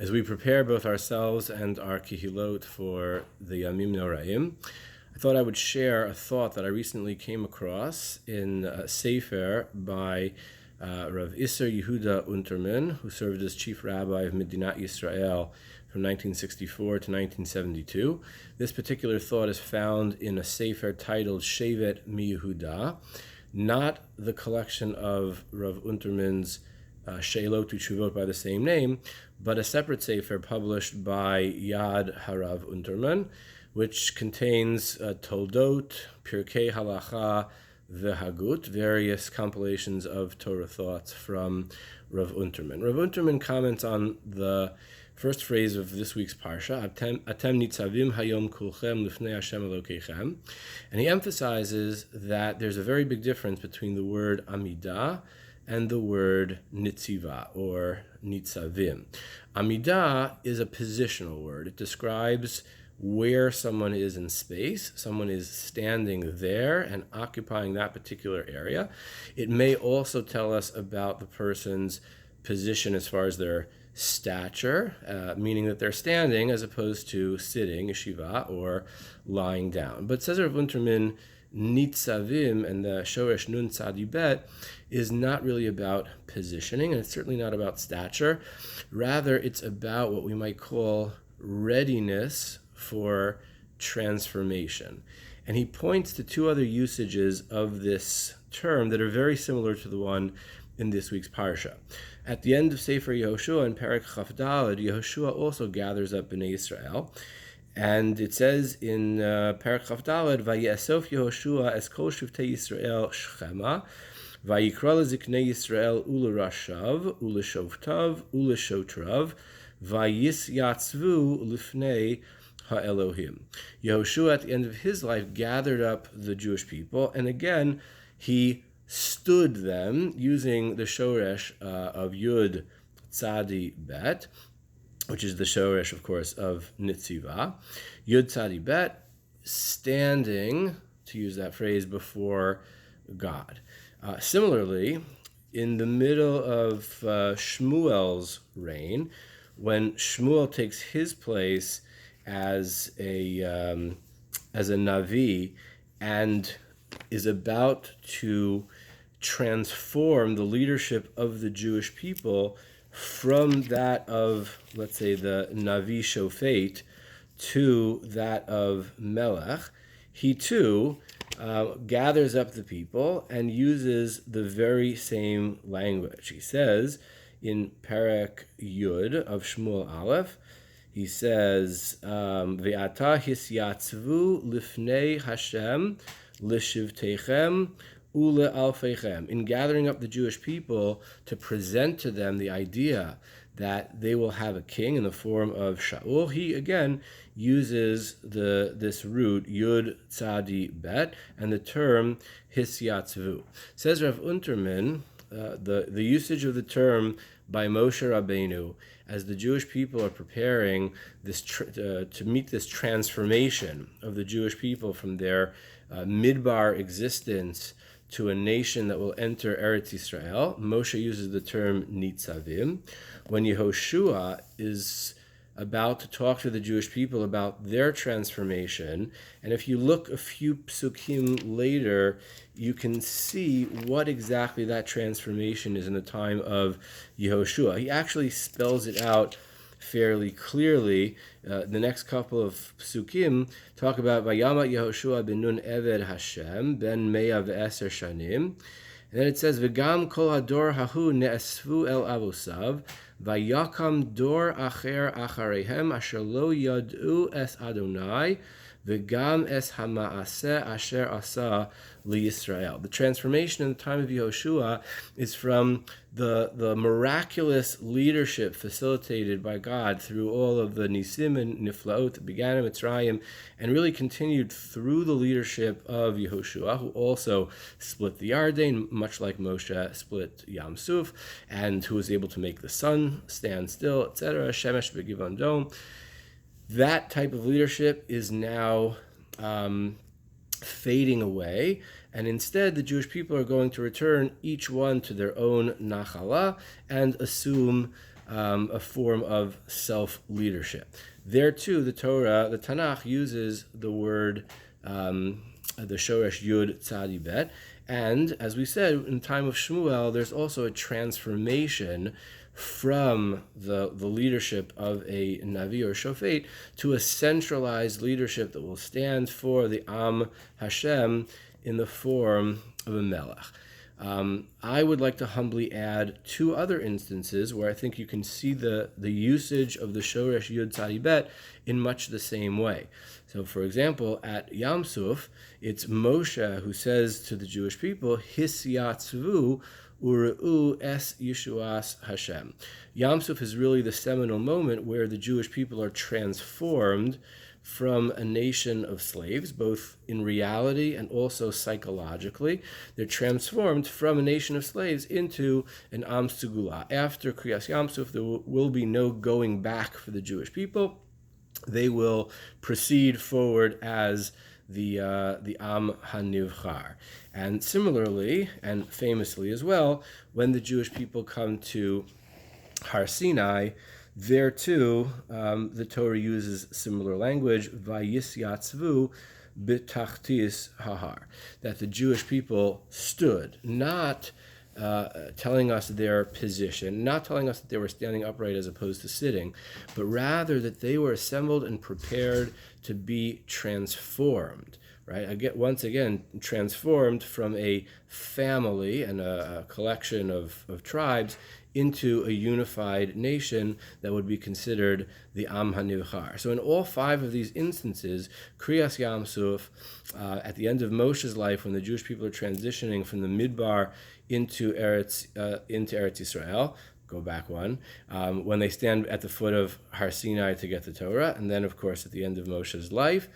As we prepare both ourselves and our kihilot for the Yamim Noraim, I thought I would share a thought that I recently came across in a sefer by Rav Isser Yehuda Unterman, who served as chief rabbi of Medinat Yisrael from 1964 to 1972. This particular thought is found in a sefer titled Shevet MiYehuda, not the collection of Rav Unterman's Sheilot Utshuvot by the same name, but a separate sefer published by Yad Harav Unterman, which contains Toldot, Pirkei Halacha, Vehagut, various compilations of Torah thoughts from Rav Unterman. Rav Unterman comments on the first phrase of this week's Parsha, Atem Nitzavim Hayom Kulchem Lifnei Hashem Elokeichem, and he emphasizes that there's a very big difference between the word Amidah and the word Nitziva, or Nitzavim. Amidah is a positional word. It describes where someone is in space. Someone is standing there and occupying that particular area. It may also tell us about the person's position as far as their stature, meaning that they're standing as opposed to sitting, yeshiva, or lying down. But says Rav Unterman, Nitzavim and the Shoresh Nun Tzadi Bet is not really about positioning, and it's certainly not about stature. Rather, it's about what we might call readiness for transformation. And he points to two other usages of this term that are very similar to the one in this week's Parsha. At the end of Sefer Yehoshua in Perek Chaf Daled, Yehoshua also gathers up Bnei Yisrael. And it says in Perek Chaf Daled, Vayesof Yehoshua es kol shivtei Yisrael shchema, Vayikra leziknei Yisrael ulerashav, uleshovtav, uleshotrav, Vayisyatzvu lifnei ha'Elohim. Yehoshua, at the end of his life, gathered up the Jewish people, and again, he stood them using the shoresh of Yud Tzadi Bet, which is the shoresh, of course, of Nitziva. Yud Tzadi Bet, standing, to use that phrase, before God. Similarly, in the middle of Shmuel's reign, when Shmuel takes his place as a Navi and is about to transform the leadership of the Jewish people from that of, let's say, the Navi Shofet to that of Melech, he too gathers up the people and uses the very same language. He says in Perek Yud of Shmuel Aleph, he says, Ve'ata hisyatzvu lifnei Hashem lishivteichem ule'alfeichem. In gathering up the Jewish people to present to them the idea that they will have a king in the form of Shaul, he again uses this root, Yud Tzadi Bet, and the term hisyatzvu. Says Rav Unterman, the usage of the term by Moshe Rabbeinu as the Jewish people are preparing this to meet this transformation of the Jewish people from their midbar existence to a nation that will enter Eretz Yisrael. Moshe uses the term Nitzavim. When Yehoshua is about to talk to the Jewish people about their transformation, and if you look a few psukim later, you can see what exactly that transformation is in the time of Yehoshua. He actually spells it out fairly clearly. The next couple of psukim talk about Vayama Yehoshua ben Nun Eved Hashem ben Meya ve'eser shanim. And then it says, V'gam kol hador hahu ne'esvu el avosav, vayakam dor acher acharehem asher lo yad'u es Adonai, v'gam es hama'aseh asher asa liYisrael. The transformation in the time of Yehoshua is from the miraculous leadership facilitated by God through all of the Nisim and Niflaot that began in Mitzrayim and really continued through the leadership of Yehoshua, who also split the Yarden, much like Moshe split Yam Suf, and who was able to make the sun stand still, etc. Shemesh b'Givon Dom. That type of leadership is now fading away, and instead the Jewish people are going to return each one to their own nachala and assume a form of self-leadership. There too, the Tanakh uses the word, the Shoresh Yud Tzadi Bet, and as we said, in the time of Shmuel, there's also a transformation from the leadership of a Navi or Shofet to a centralized leadership that will stand for the Am Hashem in the form of a Melech. I would like to humbly add two other instances where I think you can see the usage of the Shoresh Yud Tzadi Bet in much the same way. So, for example, at Yam Suf, it's Moshe who says to the Jewish people, His Yatzvu Ure'u es Yeshuas Hashem. Yam Suf is really the seminal moment where the Jewish people are transformed from a nation of slaves, both in reality and also psychologically. They're transformed from a nation of slaves into an Am Segula. After Kriyas Yam Suf, there will be no going back for the Jewish people. They will proceed forward as the Am HaNivchar. And similarly, and famously as well, when the Jewish people come to Har Sinai, there too, the Torah uses similar language, Vayisyatzvu b'tachtis hahar, that the Jewish people stood, not telling us their position, not telling us that they were standing upright as opposed to sitting, but rather that they were assembled and prepared to be transformed. Right? Once again, transformed from a family and a collection of tribes into a unified nation that would be considered the Am HaNivchar. So in all five of these instances, Kriyas Yam Suf, at the end of Moshe's life, when the Jewish people are transitioning from the Midbar into Eretz Yisrael, go back one, when they stand at the foot of Har Sinai to get the Torah, and then, of course, at the end of Moshe's life,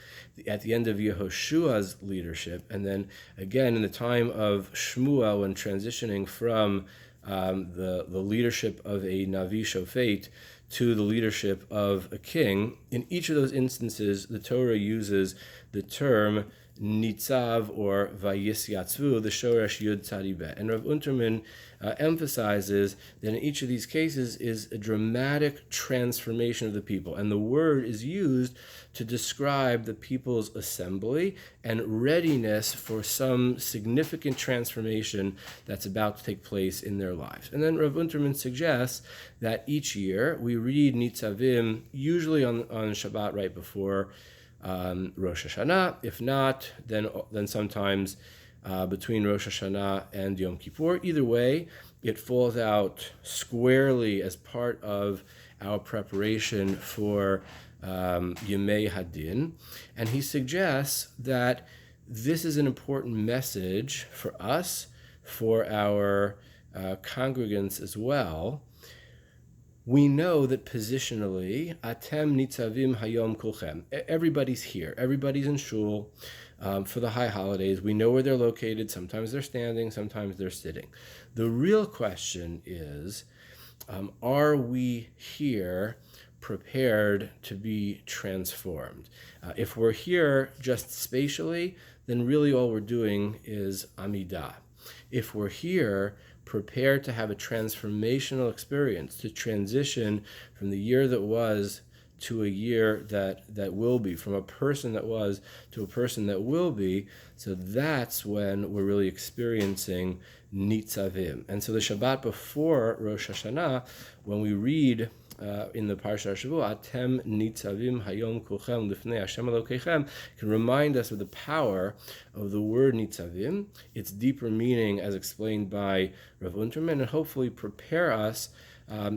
at the end of Yehoshua's leadership, and then again in the time of Shmuel, when transitioning from the leadership of a Navi Shofet to the leadership of a king. In each of those instances, the Torah uses the term Nitzav or Vayisyatzvu, the Shoresh Yud Tzadi Bet. And Rav Unterman emphasizes that in each of these cases is a dramatic transformation of the people. And the word is used to describe the people's assembly and readiness for some significant transformation that's about to take place in their lives. And then Rav Unterman suggests that each year we read Nitzavim, usually on Shabbat right before Rosh Hashanah. If not, then sometimes between Rosh Hashanah and Yom Kippur. Either way, it falls out squarely as part of our preparation for Yemei Hadin. And he suggests that this is an important message for us, for our congregants as well. We know that positionally, Atem Nitzavim Hayom Kulchem. Everybody's here. Everybody's in shul for the high holidays. We know where they're located. Sometimes they're standing, sometimes they're sitting. The real question is, are we here prepared to be transformed? If we're here just spatially, then really all we're doing is Amidah. If we're here prepared to have a transformational experience, to transition from the year that was to a year that will be, from a person that was to a person that will be, so that's when we're really experiencing Nitzavim. And so the Shabbat before Rosh Hashanah, when we read in the Parshat Shavua, Atem Nitzavim Hayom Kulchem Lifnei Hashem Elokeichem, can remind us of the power of the word Nitzavim, its deeper meaning as explained by Rav Unterman, and hopefully prepare us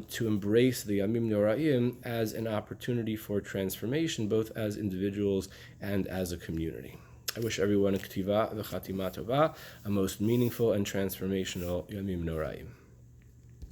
to embrace the Yamim Noraim as an opportunity for transformation, both as individuals and as a community. I wish everyone a K'tiva v'chatima tova, a most meaningful and transformational Yamim Noraim.